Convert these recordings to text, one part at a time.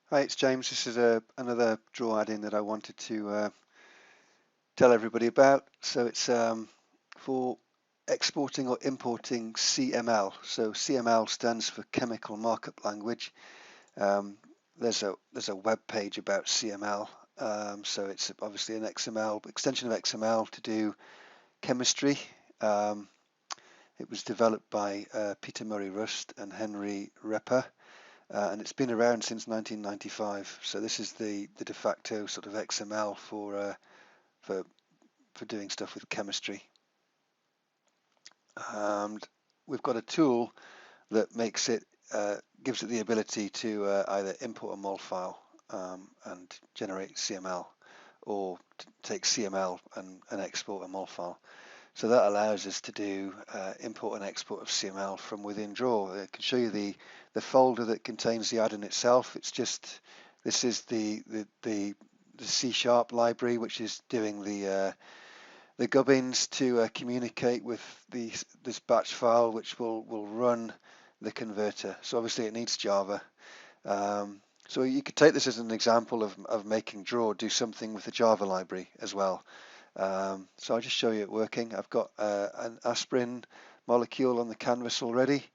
Hi, it's James. This is another draw add-in that I wanted to tell everybody about. So it's for exporting or importing CML. So CML stands for Chemical Markup Language. Um, there's a web page about CML. So it's obviously an XML extension of XML to do chemistry. Um, it was developed by Peter Murray Rust and Henry Repper. And it's been around since 1995. So this is the de facto sort of XML for for doing stuff with chemistry. And we've got a tool that makes it gives it the ability to either import a mol file and generate CML, or take CML and export a mol file. So that allows us to do import and export of CML from within Draw. I can show you the folder that contains the add-in itself. It's just, this is the C# library, which is doing the gubbins to communicate with this batch file, which will run the converter. So obviously it needs Java. So you could take this as an example of making Draw do something with the Java library as well. So I'll just show you it working. I've got an aspirin molecule on the canvas already,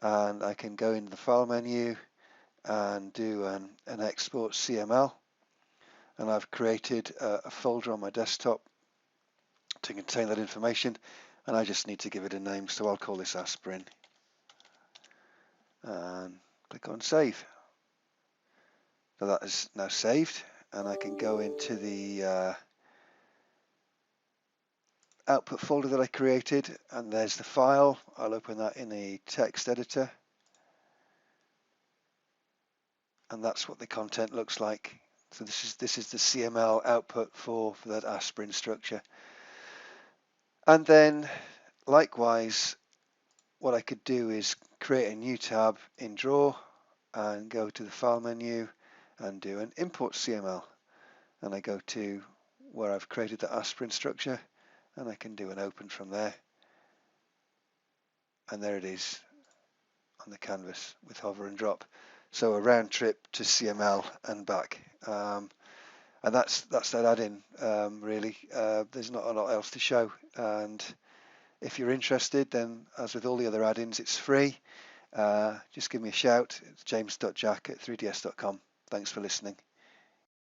and I can go into the file menu and do an export CML, and I've created a folder on my desktop to contain that information, and I just need to give it a name, so I'll call this aspirin and click on save. So that is now saved, and I can go into the output folder that I created, and there's the file. I'll open that in a text editor, and that's what the content looks like. So this is the CML output for that aspirin structure. And then likewise, what I could do is create a new tab in Draw and go to the file menu and do an import CML, and I go to where I've created the aspirin structure, and I can do an open from there, and there it is on the canvas with hover and drop. So a round trip to CML and back. And that's that add-in, really. There's not a lot else to show, and if you're interested, then as with all the other add-ins, it's free. Just give me a shout. It's james.jack@3ds.com. Thanks for listening.